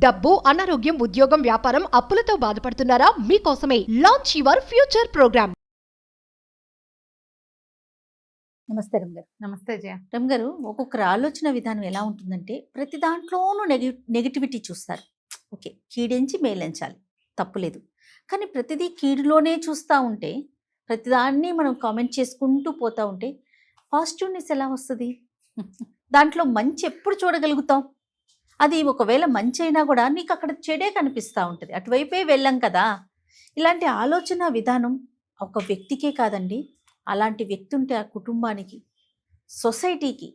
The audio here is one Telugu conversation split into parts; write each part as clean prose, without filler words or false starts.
డబ్బు, అనారోగ్యం, ఉద్యోగం, వ్యాపారం, అప్పులతో బాధపడుతున్నారా? మీకోసమే లాంచ్ యువర్ ఫ్యూచర్ ప్రోగ్రామ్. నమస్తే రమ్ గారు. నమస్తే జయ. రమ్ గారు, ఒక్కొక్కరు ఆలోచన విధానం ఎలా ఉంటుందంటే ప్రతి దాంట్లోనూ నెగిటివిటీ చూస్తారు. ఓకే, కీడెంచి మేలెంచాలి, తప్పులేదు. కానీ ప్రతిదీ కీడులోనే చూస్తూ ఉంటే, ప్రతిదాన్ని మనం కామెంట్ చేసుకుంటూ పోతూ ఉంటే పాజిటివ్నెస్ ఎలా వస్తుంది? దాంట్లో మంచి ఎప్పుడు చూడగలుగుతాం? అది ఒకవేళ మంచి అయినా కూడా నీకు అక్కడ చెడే కనిపిస్తూ ఉంటుంది, అటువైపే వెళ్ళాం కదా. ఇలాంటి ఆలోచన విధానం ఒక వ్యక్తికే కాదండి, అలాంటి వ్యక్తి ఉంటే ఆ కుటుంబానికి, సొసైటీకి,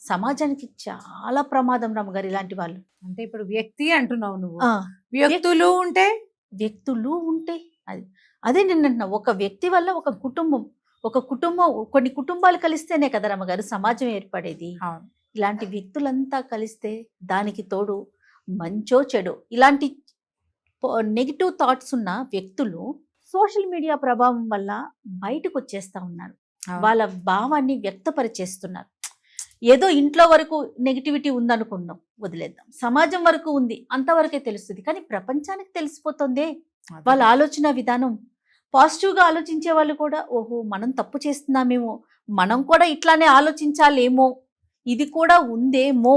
సమాజానికి చాలా ప్రమాదం రమ్మగారు. ఇలాంటి వాళ్ళు అంటే ఇప్పుడు వ్యక్తి అంటున్నావు నువ్వు, వ్యక్తులు ఉంటే అది అదే నిన్న ఒక వ్యక్తి వల్ల ఒక కుటుంబం కొన్ని కుటుంబాలు కలిస్తేనే కదా రమ్మగారు సమాజం ఏర్పడేది. ఇలాంటి వ్యక్తులంతా కలిస్తే దానికి తోడు మంచో చెడో ఇలాంటి నెగిటివ్ థాట్స్ ఉన్న వ్యక్తులు సోషల్ మీడియా ప్రభావం వల్ల బయటకు వచ్చేస్తా ఉన్నారు, వాళ్ళ భావాన్ని వ్యక్తపరిచేస్తున్నారు. ఏదో ఇంట్లో వరకు నెగిటివిటీ ఉందనుకున్నాం, వదిలేద్దాం, సమాజం వరకు ఉంది అంతవరకే తెలుస్తుంది, కానీ ప్రపంచానికి తెలిసిపోతుందే వాళ్ళ ఆలోచన విధానం. పాజిటివ్గా ఆలోచించే వాళ్ళు కూడా ఓహో మనం తప్పు చేస్తున్నామేమో, మనం కూడా ఇట్లానే ఆలోచించాలేమో, ఇది కూడా ఉందేమో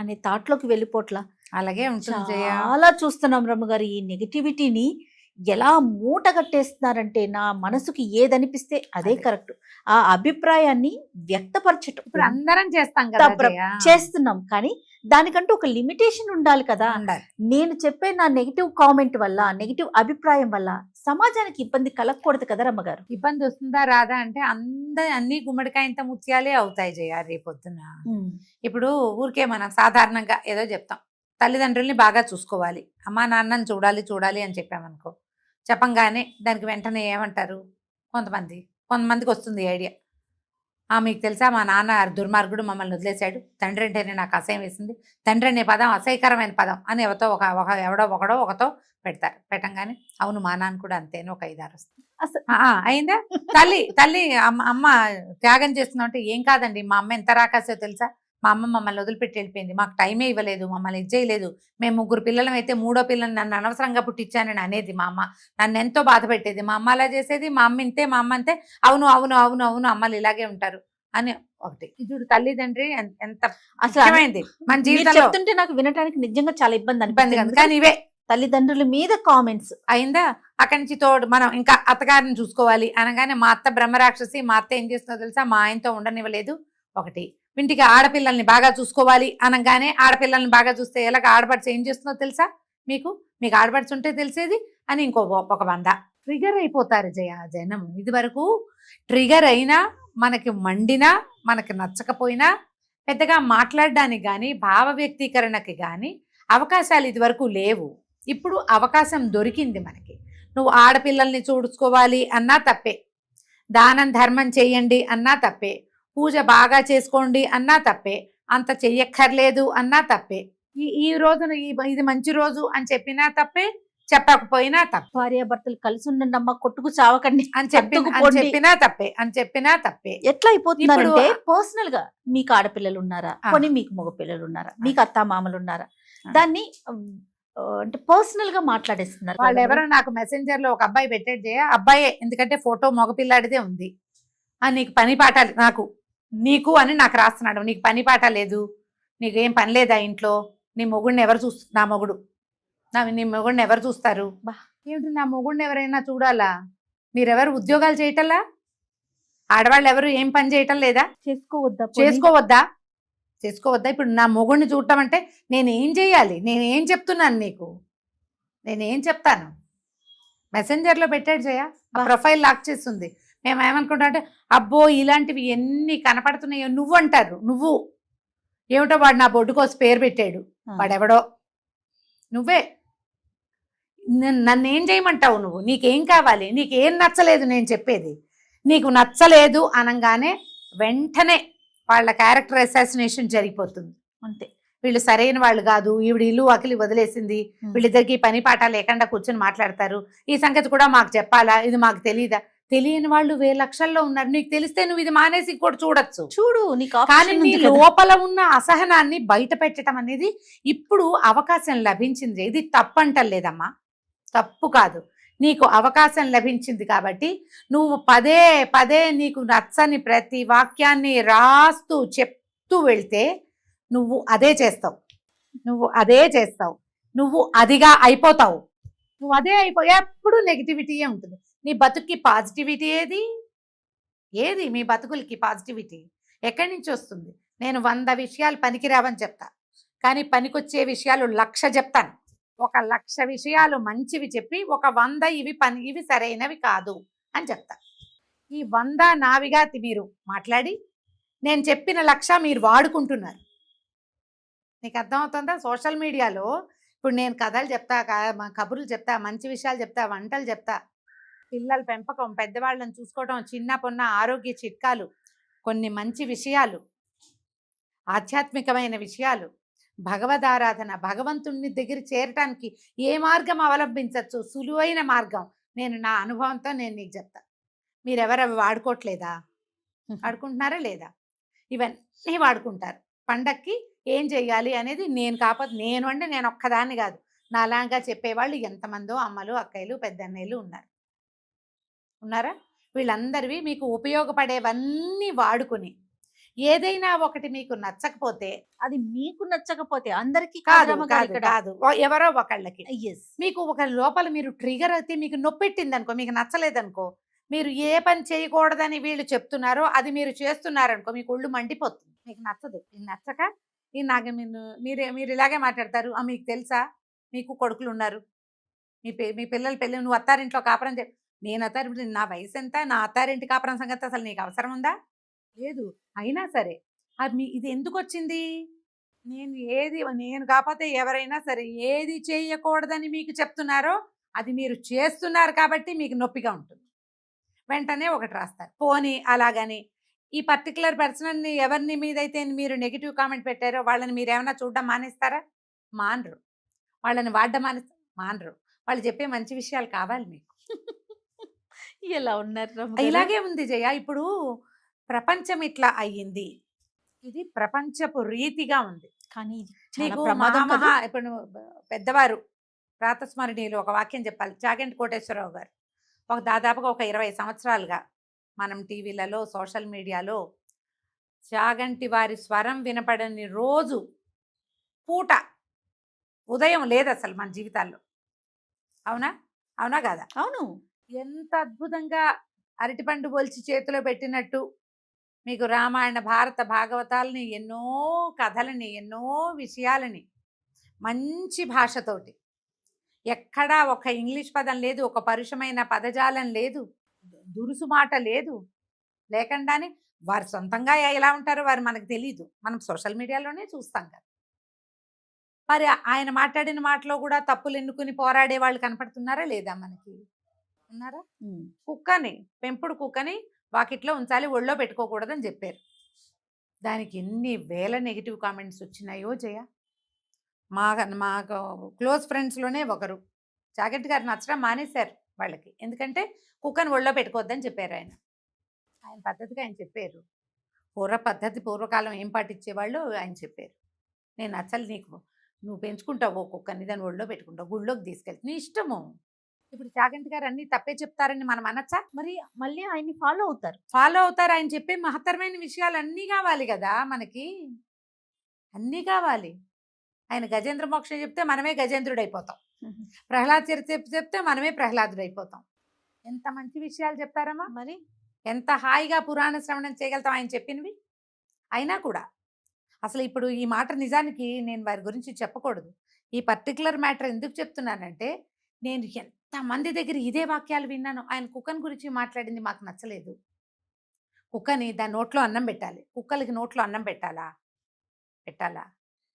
అనే థాట్లోకి వెళ్ళిపోట్లా అలాగే ఉంటుంది. చాలా చూస్తున్నాం రమ్మగారు. ఈ నెగిటివిటీని ఎలా మూట కట్టేస్తున్నారంటే, నా మనసుకి ఏదనిపిస్తే అదే కరెక్ట్, ఆ అభిప్రాయాన్ని వ్యక్తపరచటం ఇప్పుడు అందరం చేస్తాం కదా, చేస్తున్నాం, కానీ దానికంటూ ఒక లిమిటేషన్ ఉండాలి కదా. నేను చెప్పే నా నెగిటివ్ కామెంట్ వల్ల, నెగిటివ్ అభిప్రాయం వల్ల సమాజానికి ఇబ్బంది కలగకూడదు కదా రమ్మగారు. ఇబ్బంది వస్తుందా రాదా అంటే అన్ని గుమ్మడికాయంత ముత్యాలే అవుతాయి జయ రేపొద్దున. ఇప్పుడు ఊరికే మనం సాధారణంగా ఏదో చెప్తాం, తల్లిదండ్రుల్ని బాగా చూసుకోవాలి, అమ్మా నాన్నని చూడాలి అని చెప్పామనుకో, చెప్పంగానే దానికి వెంటనే ఏమంటారు కొంతమందికి వస్తుంది ఐడియా, మీకు తెలుసా మా నాన్న దుర్మార్గుడు, మమ్మల్ని వదిలేశాడు, తండ్రి అంటేనే నాకు అసహ్యం వేసింది, తండ్రి అనే పదం అసహ్యకరమైన పదం అని ఎవడో ఒకతో పెడతారు. పెట్టంగానే అవును మా నాన్న కూడా అంతేనో ఒక 5-6 వస్తుంది. అయిందా? తల్లి అమ్మ త్యాగం చేస్తున్నావు అంటే ఏం కాదండి, మా అమ్మ ఎంత రాకాసో తెలుసా, మా అమ్మ మమ్మల్ని వదిలిపెట్టి వెళ్ళిపోయింది, మాకు టైమే ఇవ్వలేదు, మమ్మల్ని ఇచ్చేయలేదు, మేము 3 పిల్లలం అయితే 3వ పిల్లని నన్ను అనవసరంగా పుట్టించానని అనేది మా అమ్మ, నన్ను ఎంతో బాధ పెట్టేది, మా అమ్మ అలా చేసేది, మా అమ్మ ఇంతే, మా అమ్మ అంతే, అవును అమ్మలు ఇలాగే ఉంటారు అని ఒకటి. ఇది తల్లిదండ్రి ఎంత అసలు మన జీవితంలో చెప్తుంటే నాకు వినడానికి నిజంగా చాలా ఇబ్బంది కాదు, కానీ ఇవే తల్లిదండ్రుల మీద కామెంట్స్. అయిందా? అక్కడి నుంచి తోడు మనం ఇంకా అత్తగారిని చూసుకోవాలి అనగానే మా అత్త బ్రహ్మరాక్షసి, మా అత్త ఏం చేస్తుందో తెలుసా, మా ఆయనతో ఉండనివ్వలేదు. ఒకటి ఇంటికి ఆడపిల్లల్ని బాగా చూసుకోవాలి అనగానే ఆడపిల్లల్ని బాగా చూస్తే ఎలాగ ఆడపడిచి ఏం చేస్తుందో తెలుసా, మీకు ఆడపడిచి ఉంటే తెలిసేది అని ఒక బంద ట్రిగర్ అయిపోతారు జనం. ఇది వరకు ట్రిగర్ అయినా, మనకి మండినా, మనకి నచ్చకపోయినా పెద్దగా మాట్లాడడానికి కానీ భావ వ్యక్తీకరణకి కానీ అవకాశాలు ఇది వరకు లేవు. ఇప్పుడు అవకాశం దొరికింది మనకి. నువ్వు ఆడపిల్లల్ని చూసుకోవాలి అన్నా తప్పే, దానం ధర్మం చేయండి అన్నా తప్పే, పూజ బాగా చేసుకోండి అన్నా తప్పే, అంత చెయ్యక్కర్లేదు అన్నా తప్పే, ఈ రోజున ఇది మంచి రోజు అని చెప్పినా తప్పే, చెప్పకపోయినా తప్పే, భార్యాభర్తలు కలిసి ఉండండి కొట్టుకు చావకండి అని చెప్పినా తప్పే. ఎట్లా అయిపోతుందంటే పర్సనల్ గా మీకు ఆడపిల్లలు ఉన్నారా, కొన్ని మీకు మగ పిల్లలు ఉన్నారా, మీకు అత్త మామలు ఉన్నారా, దాన్ని అంటే పర్సనల్ గా మాట్లాడేస్తున్నారు. వాళ్ళు ఎవరో నాకు మెసెంజర్ లో ఒక అబ్బాయి పెట్టాడు జయ, అబ్బాయే, ఎందుకంటే ఫోటో మగపిల్లాడిదే ఉంది, నీకు పని పాఠాలు నీకు అని నాకు రాస్తున్నాడు, నీకు పని పాట లేదు, నీకేం పని లేదా ఇంట్లో, నీ మొగుడిని ఎవరు నా మొగుడు నీ మొగుడిని ఎవరు చూస్తారు? ఏమిటి నా మొగుడిని ఎవరైనా చూడాలా? మీరెవరు ఉద్యోగాలు చేయటల్లా? ఆడవాళ్ళు ఎవరు ఏం పని చేయటం లేదా? చేసుకోవద్దా? ఇప్పుడు నా మొగుడిని చూడటం అంటే నేనేం చేయాలి? నేనేం చెప్తున్నాను నీకు? నేనేం చెప్తాను? మెసెంజర్లో పెట్టాడు జయ, ప్రొఫైల్ లాక్ చేస్తుంది. మేము ఏమనుకుంటా అంటే అబ్బో ఇలాంటివి ఎన్ని కనపడుతున్నాయో నువ్వు అంటారు. నువ్వు ఏమిటో వాడు నా బొడ్డుకోసి పేరు పెట్టాడు, వాడెవడో, నువ్వే నన్నేం చేయమంటావు? నువ్వు నీకేం కావాలి? నీకేం నచ్చలేదు? నేను చెప్పేది నీకు నచ్చలేదు అనగానే వెంటనే వాళ్ళ క్యారెక్టర్ అసాసినేషన్ జరిగిపోతుంది. అంతే, వీళ్ళు సరైన వాళ్ళు కాదు, ఈవిడ ఇల్లు వాకిలి వదిలేసింది, వీళ్ళిద్దరికి పని పాట లేకుండా కూర్చొని మాట్లాడతారు, ఈ సంగతి కూడా మాకు చెప్పాలా, ఇది మాకు తెలీదా? తెలియని వాళ్ళు వేల లక్షల్లో ఉన్నారు. నీకు తెలిస్తే నువ్వు ఇది మానేసి ఇంకోటి చూడొచ్చు. చూడు నీకు కానీ ఆప్షన్ నీ ఉంది కదా. లోపల ఉన్న అసహనాన్ని బయట పెట్టడం అనేది ఇప్పుడు అవకాశం లభించింది. ఇది తప్పంటలేదమ్మా, తప్పు కాదు. నీకు అవకాశం లభించింది కాబట్టి నువ్వు పదే పదే నీకు నచ్చని ప్రతి వాక్యాన్ని రాస్తూ చెప్తూ వెళ్తే నువ్వు అదే చేస్తావు, నువ్వు అదిగా అయిపోతావు. నువ్వు అదే ఎప్పుడు నెగిటివిటీయే ఉంటుంది. నీ బతుక్కి పాజిటివిటీ ఏది మీ బతుకులకి పాజిటివిటీ ఎక్కడి నుంచి వస్తుంది? నేను 100 విషయాలు పనికిరావని చెప్తా, కానీ పనికొచ్చే విషయాలు 1,00,000 చెప్తాను. 1,00,000 విషయాలు మంచివి చెప్పి 100 ఇవి సరైనవి కాదు అని చెప్తా. ఈ 100 నావిగా మీరు మాట్లాడి నేను చెప్పిన 1,00,000 మీరు వాడుకుంటున్నారు. నీకు అర్థమవుతుందా? సోషల్ మీడియాలో ఇప్పుడు నేను కథలు చెప్తా, కబుర్లు చెప్తా, మంచి విషయాలు చెప్తా, వంటలు చెప్తా, పిల్లల పెంపకం, పెద్దవాళ్ళని చూసుకోవడం, చిన్న పొన్న ఆరోగ్య చిట్కాలు, కొన్ని మంచి విషయాలు, ఆధ్యాత్మికమైన విషయాలు, భగవదారాధన, భగవంతుని దగ్గర చేరటానికి ఏ మార్గం అవలంబించవచ్చు, సులువైన మార్గం నేను నా అనుభవంతో నేను నీకు చెప్తా. మీరెవరు అవి వాడుకోవట్లేదా? వాడుకుంటున్నారా లేదా? ఇవన్నీ వాడుకుంటారు. పండక్కి ఏం చెయ్యాలి అనేది నేను కాకపోతే నేను ఒక్కదాన్ని కాదు, నాలాగా చెప్పేవాళ్ళు ఎంతమందో అమ్మలు, అక్కయ్యలు, పెద్దన్నయ్యలు ఉన్నారా? వీళ్ళందరివి మీకు ఉపయోగపడేవన్నీ వాడుకుని ఏదైనా ఒకటి మీకు నచ్చకపోతే, అది మీకు నచ్చకపోతే అందరికీ కాదు ఎవరో ఒకళ్ళకి, ఎస్ మీకు ఒక లోపల మీరు ట్రిగర్ అయితే మీకు నొప్పెట్టింది అనుకో, మీకు నచ్చలేదనుకో, మీరు ఏ పని చేయకూడదని వీళ్ళు చెప్తున్నారో అది మీరు చేస్తున్నారనుకో, మీకు ఒళ్ళు మండిపోతుంది. మీకు నచ్చదు. ఇది నచ్చక నాకు మీరు ఇలాగే మాట్లాడతారు. మీకు తెలుసా మీకు కొడుకులు ఉన్నారు, మీ పిల్లల పెళ్ళి, నువ్వు అత్తారింట్లో కాపురం నేను అత్తారింటి, నా వయసు ఎంత, నా అత్తారింటి కాపురం సంగతి అసలు నీకు అవసరం ఉందా? లేదు. అయినా సరే అది ఇది ఎందుకు వచ్చింది? నేను కాకపోతే ఎవరైనా సరే ఏది చేయకూడదని మీకు చెప్తున్నారో అది మీరు చేస్తున్నారు కాబట్టి మీకు నొప్పిగా ఉంటుంది. వెంటనే ఒకటి రాస్తారు. పోనీ అలాగని ఈ పర్టికులర్ పర్సన్ని ఎవరిని మీదైతే మీరు నెగిటివ్ కామెంట్ పెట్టారో వాళ్ళని మీరు ఏమైనా చూడడం మానేస్తారా? మానరు. వాళ్ళని వాడడం మానరు. వాళ్ళు చెప్పే మంచి విషయాలు కావాలి మీకు. ఎలా ఉన్నారు? ఇలాగే ఉంది జయ. ఇప్పుడు ప్రపంచం ఇట్లా అయ్యింది, ఇది ప్రపంచపు రీతిగా ఉంది. కానీ నీకు ప్రమాదం. ఇప్పుడు పెద్దవారు ప్రాతస్మరణీయులు ఒక వాక్యం చెప్పాలి. చాగంటి కోటేశ్వరరావు గారు దాదాపుగా ఒక 20 సంవత్సరాలుగా మనం టీవీలలో, సోషల్ మీడియాలో చాగంటి వారి స్వరం వినపడని రోజు పూట ఉదయం లేదు అసలు మన జీవితాల్లో. అవునా కాదా? అవును. ఎంత అద్భుతంగా అరటిపండు పోల్చి చేతిలో పెట్టినట్టు మీకు రామాయణ, భారత, భాగవతాలని, ఎన్నో కథలని, ఎన్నో విషయాలని మంచి భాషతోటి, ఎక్కడా ఒక ఇంగ్లీష్ పదం లేదు, ఒక పరుషమైన పదజాలం లేదు, దురుసు మాట లేదు, లేకుండానే వారు సొంతంగా ఎలా ఉంటారో వారు మనకు తెలీదు, మనం సోషల్ మీడియాలోనే చూస్తాం కదా. మరి ఆయన మాట్లాడిన మాటలో కూడా తప్పులు ఎన్నుకుని పోరాడే వాళ్ళు కనపడుతున్నారా లేదా? మనకి ఉన్నారా? కుక్కని, పెంపుడు కుక్కని వాకిట్లో ఉంచాలి, ఒళ్ళో పెట్టుకోకూడదని చెప్పారు. దానికి ఎన్ని వేల నెగిటివ్ కామెంట్స్ వచ్చినాయో జయ. మా క్లోజ్ ఫ్రెండ్స్లోనే ఒకరు చాగంటి గారు నచ్చడం మానేశారు వాళ్ళకి. ఎందుకంటే కుక్కని ఒళ్ళో పెట్టుకోవద్దని చెప్పారు ఆయన పద్ధతిగా ఆయన చెప్పారు. పూర్వకాలం ఏం పాటించేవాళ్ళు ఆయన చెప్పారు. నేను అసలు నువ్వు పెంచుకుంటావు కుక్కని, దాన్ని ఒళ్ళో పెట్టుకుంటావు, గుళ్ళోకి తీసుకెళ్తే నీ ఇష్టము. ఇప్పుడు చాగంటి గారు అన్ని తప్పే చెప్తారని మనం అనొచ్చా? మరి మళ్ళీ ఆయన్ని ఫాలో అవుతారు. ఆయన చెప్పే మహత్తరమైన విషయాలు అన్నీ కావాలి కదా మనకి, అన్నీ కావాలి. ఆయన గజేంద్ర మోక్షం చెప్తే మనమే గజేంద్రుడు అయిపోతాం, ప్రహ్లాద్ చరిత్ర చెప్తే మనమే ప్రహ్లాదుడు అయిపోతాం. ఎంత మంచి విషయాలు చెప్తారమ్మా. మరి ఎంత హాయిగా పురాణ శ్రవణం చేయగలుగుతాం ఆయన చెప్పినవి. అయినా కూడా అసలు ఇప్పుడు ఈ మాట నిజానికి నేను వారి గురించి చెప్పకూడదు. ఈ పర్టికులర్ మ్యాటర్ ఎందుకు చెప్తున్నానంటే, నేను ఎంతమంది దగ్గర ఇదే వాక్యాలు విన్నాను. ఆయన కుక్కని గురించి మాట్లాడింది మాకు నచ్చలేదు. కుక్కని దాని నోట్లో అన్నం పెట్టాలి, కుక్కలకి నోట్లో అన్నం పెట్టాలా?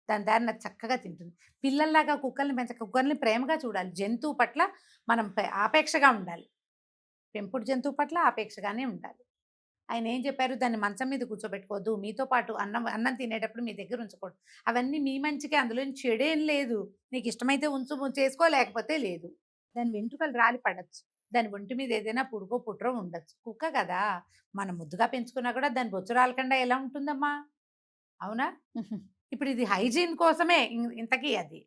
దాని దారిన చక్కగా తింటుంది. పిల్లల్లాగా కుక్కల్ని కుక్కల్ని ప్రేమగా చూడాలి. జంతువు పట్ల మనం ఆపేక్షగా ఉండాలి. పెంపుడు జంతువు పట్ల ఆపేక్షగానే ఉండాలి. ఆయన ఏం చెప్పారు? దాన్ని మంచం మీద కూర్చోబెట్టుకోవద్దు, మీతో పాటు అన్నం తినేటప్పుడు మీ దగ్గర ఉంచకూడదు. అవన్నీ మీ మంచికే, అందులో చెడేం లేదు. నీకు ఇష్టమైతే ఉంచు, చేసుకో, లేకపోతే లేదు. దాని వెంట్రుకలు రాలి పడచ్చు. దాని ఒంటి మీద ఏదైనా పురుగో పుట్రో ఉండొచ్చు. కుక్క కదా, మనం ముద్దుగా పెంచుకున్నా కూడా దాని బొచ్చు రాలకుండా ఎలా ఉంటుందమ్మా? అవునా? ఇప్పుడు ఇది హైజీన్ కోసమే ఇంతకీ అది.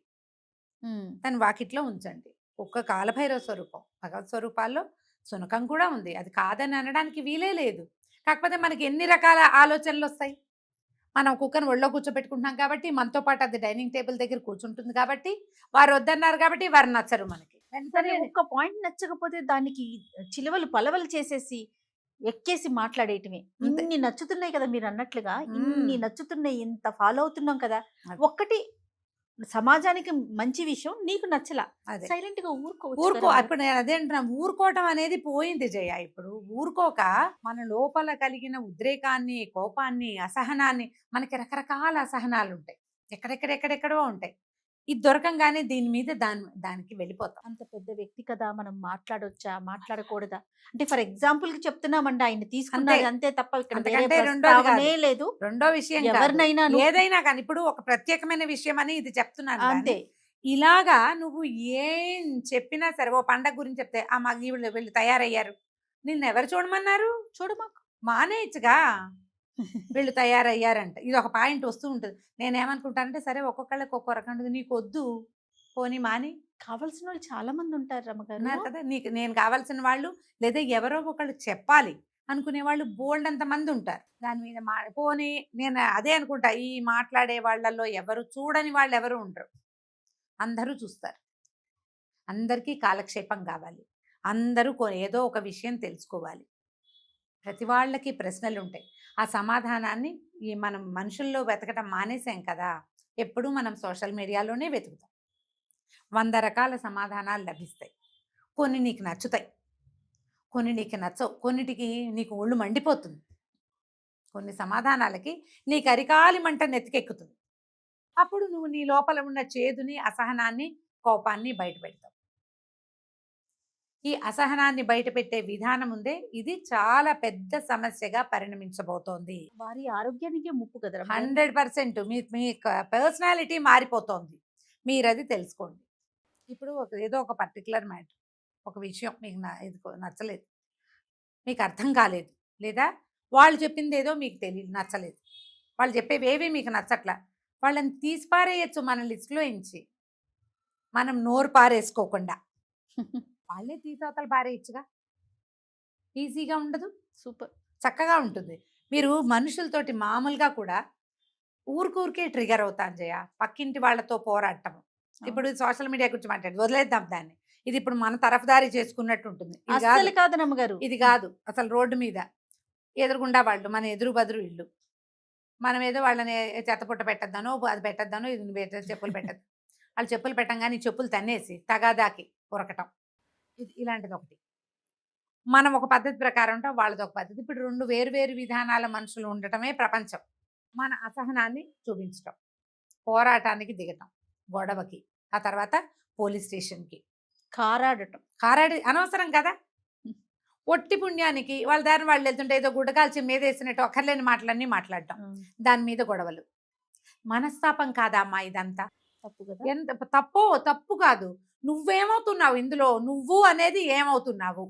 దాని వాకిట్లో ఉంచండి. కుక్క కాలభైరవ స్వరూపం. భగవత్ స్వరూపాల్లో శునకం కూడా ఉంది. అది కాదని అనడానికి వీలే లేదు. కాకపోతే మనకి ఎన్ని రకాల ఆలోచనలు వస్తాయి. మనం కుక్కను ఒళ్ళో కూర్చోబెట్టుకుంటున్నాం కాబట్టి, మనతో పాటు అది డైనింగ్ టేబుల్ దగ్గర కూర్చుంటుంది కాబట్టి, వారు వద్దన్నారు కాబట్టి వారు నచ్చరు మనకి. సరే, వెంటనే ఒక్క పాయింట్ నచ్చకపోతే దానికి చిలువలు పలవలు చేసేసి ఎక్కేసి మాట్లాడేయటమే. అంతే. ఇన్ని నచ్చుతున్నాయి కదా మీరు అన్నట్లుగా, మ్మ్. ఇన్ని నచ్చుతున్నాయి, ఇంత ఫాలో అవుతున్నాం కదా, అది. ఒక్కటి సమాజానికి మంచి విషయం నీకు నచ్చలా, అదే సైలెంట్ గా ఊరుకోవచ్చు ఊరుకో. కదా. ఇప్పుడు నేను అదే అంటున్నా, ఊరుకోవటం అనేది పోయింది జయ. ఇప్పుడు ఊరుకోక మన లోపల కలిగిన ఉద్రేకాన్ని, కోపాన్ని, అసహనాన్ని, మనకి రకరకాల అసహనాలు ఉంటాయి, ఎక్కడెక్కడెక్కడెక్కడో ఉంటాయి. ఇది దొరకంగానే దీని మీద దానికి వెళ్ళిపోతాం. అంత పెద్ద వ్యక్తి కదా, మనం మాట్లాడొచ్చా మాట్లాడకూడదా అంటే ఫర్ ఎగ్జాంపుల్ కి చెప్తున్నామండి, ఆయన తీసుకున్నది అంతే తప్ప ఇక్కడ వేరే అంతకంటే రెండోది ప్రస్తావనే కాదు. లేదు. రెండో విషయం కాదు. ఎవరినైనా నువ్వు- ఏదైనా కానీ ఇప్పుడు ఒక ప్రత్యేకమైన విషయం అని ఇది చెప్తున్నాను కానీ, అంతే. ఇలాగా నువ్వు ఏం చెప్పినా సరే, ఓ పండగ గురించి చెప్తే ఆ మాకు వీళ్ళు తయారయ్యారు, నిన్ను ఎవరు చూడమన్నారు? చూడమాకు. మానేయచ్చుగా. వీళ్ళు తయారయ్యారంట, ఇది ఒక పాయింట్ వస్తూ ఉంటుంది. నేనేమనుకుంటానంటే, సరే ఒక్కొక్కళ్ళకి ఒక్కో రకం ఉంటుంది, నీకు వద్దు పోనీ మాని. కావాల్సిన వాళ్ళు చాలా మంది ఉంటారు రమ్మగారు. ఉన్నారు కదా, నీకు నేను కావాల్సిన వాళ్ళు, లేదా ఎవరో ఒకళ్ళు చెప్పాలి అనుకునే వాళ్ళు బోల్డ్ అంత మంది ఉంటారు. దాని మీద పోనీ నేను అదే అనుకుంటా, ఈ మాట్లాడే వాళ్ళల్లో ఎవరు చూడని వాళ్ళు ఎవరు ఉండరు, అందరూ చూస్తారు. అందరికీ కాలక్షేపం కావాలి, అందరూ ఏదో ఒక విషయం తెలుసుకోవాలి. ప్రతి వాళ్ళకి ప్రశ్నలు ఉంటాయి. ఆ సమాధానాన్ని మనం మనుషుల్లో వెతకటం మానేసాం కదా, ఎప్పుడూ మనం సోషల్ మీడియాలోనే వెతుకుతాం. 100 రకాల సమాధానాలు లభిస్తాయి. కొన్ని నీకు నచ్చుతాయి, కొన్ని నీకు నచ్చవు, కొన్నిటికి నీకు ఒళ్ళు మండిపోతుంది, కొన్ని సమాధానాలకి నీకు అరికాలి మంట నెత్తికెక్కుతుంది. అప్పుడు నువ్వు నీ లోపల ఉన్న చేదుని, అసహనాన్ని, కోపాన్ని బయట పెడతావు. ఈ అసహనాన్ని బయటపెట్టే విధానం ఉందే, ఇది చాలా పెద్ద సమస్యగా పరిణమించబోతోంది. వారి ఆరోగ్యానికే ముప్పు కదా రమ్మగారు. 100% మీ పర్సనాలిటీ మారిపోతోంది. మీరు అది తెలుసుకోండి. ఇప్పుడు ఏదో ఒక పర్టికులర్ మ్యాటర్, ఒక విషయం మీకు నచ్చలేదు, మీకు అర్థం కాలేదు, లేదా వాళ్ళు చెప్పింది ఏదో మీకు తెలియదు, నచ్చలేదు, వాళ్ళు చెప్పేవేవి మీకు నచ్చట్లా, వాళ్ళని తీసి పారేయచ్చు మన లిస్టులో ఇంచి. మనం నోరు పారేసుకోకుండా వాళ్ళే తీసవతలు పారేయచ్చుగా, ఈజీగా ఉండదు? సూపర్. చక్కగా ఉంటుంది. మీరు మనుషులతోటి మామూలుగా కూడా ఊరికే ట్రిగర్ అవుతాను జయ, పక్కింటి వాళ్ళతో పోరాటం. ఇప్పుడు సోషల్ మీడియా గురించి వదిలేద్దాం దాన్ని. ఇది ఇప్పుడు మన తరఫుదారి చేసుకున్నట్టు ఉంటుంది. అసలు కాదు రమ్మగారు. ఇది కాదు అసలు. రోడ్డు మీద ఎదురుగుండా వాళ్ళు, మన ఎదురు బదురు ఇల్లు, మనం ఏదో వాళ్ళని చెత్తపుట్ట పెట్టద్దానో, అది పెట్టద్దానో, ఇది చెప్పులు పెట్టద్దు, వాళ్ళు చెప్పులు పెట్టంగానే చెప్పులు తన్నేసి తగాదాకి ఉరకటం, ఇలాంటిది ఒకటి. మనం ఒక పద్ధతి ప్రకారం ఉంటాం, వాళ్ళది ఒక పద్ధతి. ఇప్పుడు 2 వేరు విధానాల మనుషులు ఉండటమే ప్రపంచం. మన అసహనాన్ని చూపించటం, పోరాటానికి దిగటం, గొడవకి, ఆ తర్వాత పోలీస్ స్టేషన్కి కారాడి అనవసరం కదా. ఒట్టి పుణ్యానికి వాళ్ళ దారిని వాళ్ళు వెళ్తుంటే ఏదో గుడ్డకాల్చి మీద వేసినట్టు అక్కర్లేని మాటలన్నీ మాట్లాడటం, దాని మీద గొడవలు. మనస్తాపం కాదా అమ్మా ఇదంతా? తప్పు కదా. ఎంత తప్పు కాదు. నువ్వేమవుతున్నావు ఇందులో? నువ్వు అనేది ఏమవుతున్నావు?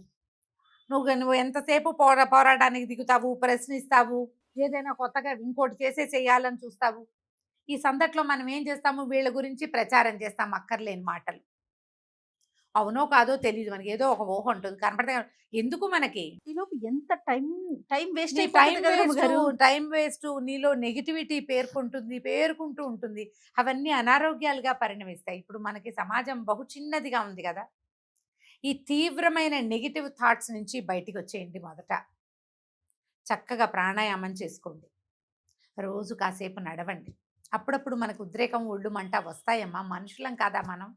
నువ్వు ఎంతసేపు పోరాటానికి దిగుతావు, ప్రశ్నిస్తావు, ఏదైనా కొత్తగా ఇంకోటి చేయాలని చూస్తావు. ఈ సందట్లో మనం ఏం చేస్తాము, వీళ్ళ గురించి ప్రచారం చేస్తాం, అక్కర్లేని మాటలు. అవునో కాదో తెలియదు మనకి, ఏదో ఒక ఊహ ఉంటుంది, కనపడితే ఎందుకు మనకి. ఈలోపు ఎంత టైం వేస్ట్ టైం వేస్ట్, నీలో నెగిటివిటీ పేరుకుంటూ ఉంటుంది. అవన్నీ అనారోగ్యాలుగా పరిణమిస్తాయి. ఇప్పుడు మనకి సమాజం బహు చిన్నదిగా ఉంది కదా. ఈ తీవ్రమైన నెగిటివ్ థాట్స్ నుంచి బయటికి వచ్చేయండి. మొదట చక్కగా ప్రాణాయామం చేసుకోండి, రోజు కాసేపు నడవండి. అప్పుడప్పుడు మనకు ఉద్రేకం, ఒళ్ళు మంట వస్తాయమ్మా, మనుషులం కాదా మనం?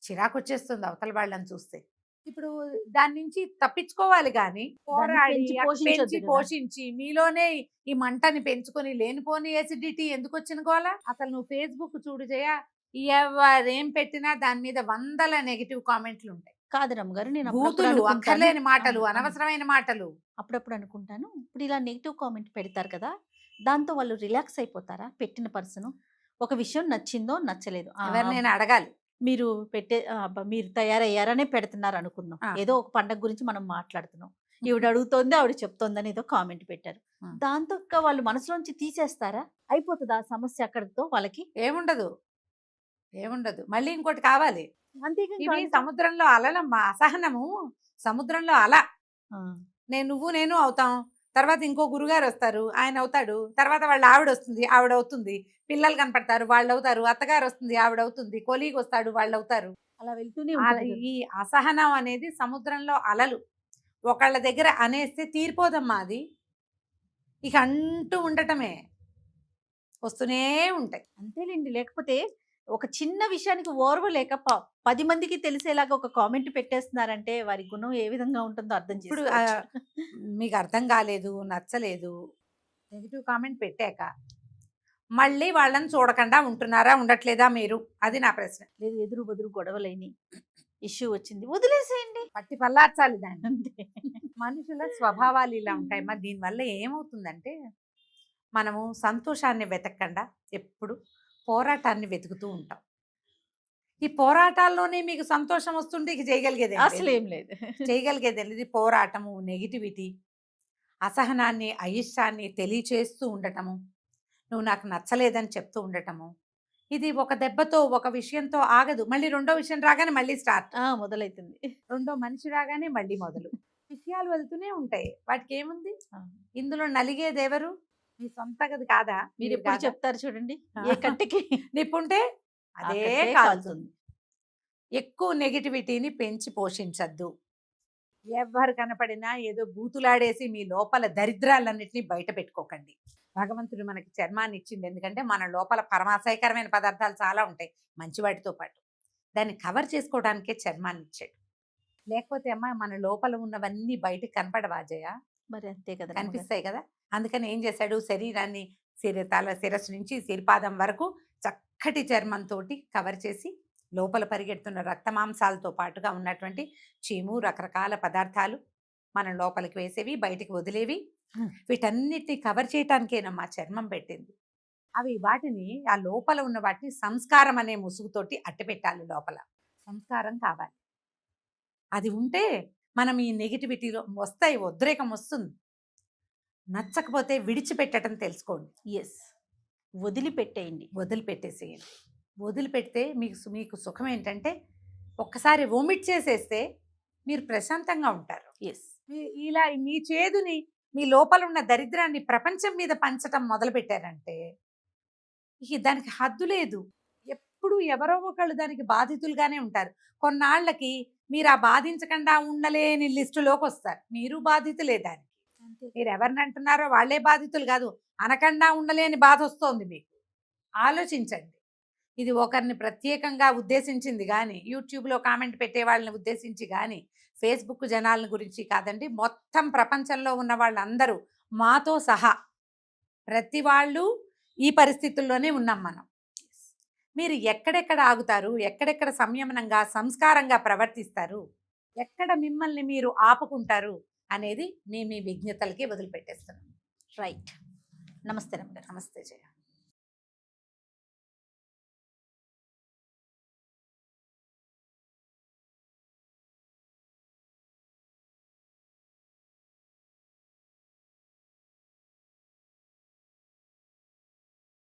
చిరాకు వచ్చేస్తుంది అవతల వాళ్ళని చూస్తే. ఇప్పుడు దాని నుంచి తప్పించుకోవాలి కానీ పోరాడి పోషించి మీలోనే ఈ మంటని పెంచుకొని లేనిపోని ఎసిడిటీ ఎందుకు వచ్చిన గోలా? అసలు నువ్వు ఫేస్బుక్ చూడు జయ, ఎవరేం పెట్టినా దాని మీద 100 నెగిటివ్ కామెంట్లు ఉంటాయి. కాదు రమ్మగారు, నేను బూతులు, అక్కర్లేని మాటలు, అనవసరమైన మాటలు. అప్పుడప్పుడు అనుకుంటాను, ఇప్పుడు ఇలా నెగిటివ్ కామెంట్ పెడతారు కదా, దాంతో వాళ్ళు రిలాక్స్ అయిపోతారా? పెట్టిన పర్సన్ ఒక విషయం నచ్చిందో నచ్చలేదు, ఎవరినైనా అడగాలి, మీరు మీరు తయారయ్యారనే పెడుతున్నారు అనుకుందాం. ఆ. ఏదో ఒక పండగ గురించి మనం మాట్లాడుతున్నాం. ఈవిడ అడుగుతోంది, ఆవిడ చెప్తోందని ఏదో కామెంట్ పెట్టారు. ఆ. దాంతో ఇంకా వాళ్ళు మనసులోంచి తీసేస్తారా? అయిపోతుందా ఆ సమస్య అక్కడితో వాళ్ళకి? ఏముండదు మళ్ళీ ఇంకోటి కావాలి. అంతేగా ఇవి ఇంకా సముద్రంలో అలలమ్మా. అసహనము సముద్రంలో అల. ఆ. నేను అవుతాం. తర్వాత ఇంకో గురుగారు వస్తారు, ఆయన అవుతాడు. తర్వాత వాళ్ళ ఆవిడ వస్తుంది, ఆవిడ అవుతుంది. పిల్లలు కనపడతారు, వాళ్ళు అవుతారు. అత్తగారు వస్తుంది, ఆవిడ అవుతుంది. కొలీగ్ వస్తాడు, వాళ్ళు అవుతారు. అలా వెళ్తూనే అలా ఉంటుంది. ఈ అసహనం అనేది సముద్రంలో అలలు. ఒకళ్ళ దగ్గర అనేస్తే తీరిపోదమ్మా అది. ఇక అంటూ ఉండటమే, వస్తూనే ఉంటాయి. అంతేలేండి. లేకపోతే ఒక చిన్న విషయానికి ఓర్వలేక 10 మందికి తెలిసేలాగా ఒక కామెంట్ పెట్టేస్తున్నారంటే వారి గుణం ఏ విధంగా ఉంటుందో అర్థం ఇప్పుడు చేసుకోవచ్చు. మీకు అర్థం కాలేదు, నచ్చలేదు, నెగిటివ్ కామెంట్ పెట్టాక మళ్ళీ వాళ్ళని చూడకుండా ఉంటున్నారా, ఉండట్లేదా మీరు? అది నా ప్రశ్న. లేదు, ఎదురు బదురు గొడవలైని ఇష్యూ వచ్చింది, వదిలేసేయండి పట్టి పల్లార్చాలి దాన్ని. అంతే. మనుషుల స్వభావాలు ఇలా ఉంటాయి. మరి దీనివల్ల ఏమవుతుందంటే మనము సంతోషాన్ని వెతకకుండా ఎప్పుడు పోరాటాన్ని వెతుకుతూ ఉంటాం. ఈ పోరాటాల్లోనే మీకు సంతోషం వస్తుంటే ఇక చేయగలిగేది అసలు ఏం లేదు. చేయగలిగేది ఇది పోరాటము, నెగిటివిటీ, అసహనాన్ని, అయిష్టాన్ని తెలియచేస్తూ ఉండటము, నువ్వు నాకు నచ్చలేదని చెప్తూ ఉండటము. ఇది ఒక దెబ్బతో, ఒక విషయంతో ఆగదు. మళ్ళీ రెండో విషయం రాగానే మళ్ళీ స్టార్ట్. మొదలైతుంది. రెండో మనిషి రాగానే మళ్ళీ మొదలు. విషయాలు వెళ్తూనే ఉంటాయి. వాటికి ఏముంది? ఆ. ఇందులో నలిగేది ఎవరు? మీ సొంత గది కాదా? మీరు ఎప్పుడు కాదా? చెప్తారు చూడండి, ఏ కట్టెకి నిప్పుంటే ఆ అదే కట్టే కాలుతుంది. ఎక్కువ నెగిటివిటీని పెంచి పోషించద్దు. ఎవరు కనపడినా ఏదో బూతులాడేసి మీ లోపల దరిద్రాలన్నింటినీ బయట పెట్టుకోకండి. భగవంతుడు మనకి చర్మాన్ని ఇచ్చింది ఎందుకంటే మన లోపల పరమాశయకరమైన పదార్థాలు చాలా ఉంటాయి మంచి వాటితో పాటు. దాన్ని కవర్ చేసుకోవడానికే చర్మాన్ని ఇచ్చాడు. లేకపోతే అమ్మ మన లోపల ఉన్నవన్నీ బయటకు కనపడవాజయ్య, మరి అంతే కదా. కనిపిస్తాయి కదా. అందుకని ఏం చేశాడు, శరీరాన్ని శిరస్సు నుంచి సిరిపాదం వరకు చక్కటి చర్మంతో కవర్ చేసి లోపల పరిగెడుతున్న రక్తమాంసాలతో పాటుగా ఉన్నటువంటి చీము, రకరకాల పదార్థాలు మనం లోపలికి వేసేవి, బయటికి వదిలేవి, వీటన్నిటిని కవర్ చేయటానికేనమ్మా చర్మం పెట్టింది. అవి వాటిని, ఆ లోపల ఉన్న వాటిని సంస్కారం అనే ముసుగుతోటి అట్టపెట్టాలి. లోపల సంస్కారం కావాలి. అది ఉంటే మనం ఈ నెగిటివిటీలో వస్తాయి, ఉద్రేకం వస్తుంది. నచ్చకపోతే విడిచిపెట్టడం తెలుసుకోండి. ఎస్, వదిలిపెట్టేయండి. వదిలిపెట్టేసేయండి. వదిలిపెడితే మీకు సుఖం ఏంటంటే ఒక్కసారి వొమిట్ చేసేస్తే మీరు ప్రశాంతంగా ఉంటారు. ఎస్, ఇలా మీ చేదుని, మీ లోపల ఉన్న దరిద్రాన్ని ప్రపంచం మీద పంచటం మొదలు పెట్టారంటే ఇక దానికి హద్దు లేదు. ఎప్పుడు ఎవరో ఒకళ్ళు దానికి బాధితులుగానే ఉంటారు. కొన్నాళ్ళకి మీరు ఆ బాధించకుండా ఉండలేని లిస్టులోకి వస్తారు. మీరు బాధితులే దానికి. మీరు ఎవరిని అంటున్నారో వాళ్ళే బాధితులు కాదు, అనకుండా ఉండలేని బాధ వస్తోంది మీకు. ఆలోచించండి. ఇది ఒకరిని ప్రత్యేకంగా ఉద్దేశించింది కానీ, యూట్యూబ్లో కామెంట్ పెట్టే వాళ్ళని ఉద్దేశించి కానీ, ఫేస్బుక్ జనాల గురించి కాదండి. మొత్తం ప్రపంచంలో ఉన్న వాళ్ళందరూ మాతో సహా ప్రతి వాళ్ళు ఈ పరిస్థితుల్లోనే ఉన్నాం మనం. మీరు ఎక్కడెక్కడ ఆగుతారు, ఎక్కడెక్కడ సంయమనంగా సంస్కారంగా ప్రవర్తిస్తారు, ఎక్కడ మిమ్మల్ని మీరు ఆపుకుంటారు అనేది మీ విజ్ఞతలకి వదిలిపెట్టేస్తున్నాం. రైట్. నమస్తే రమ్య గారు. నమస్తే జయ.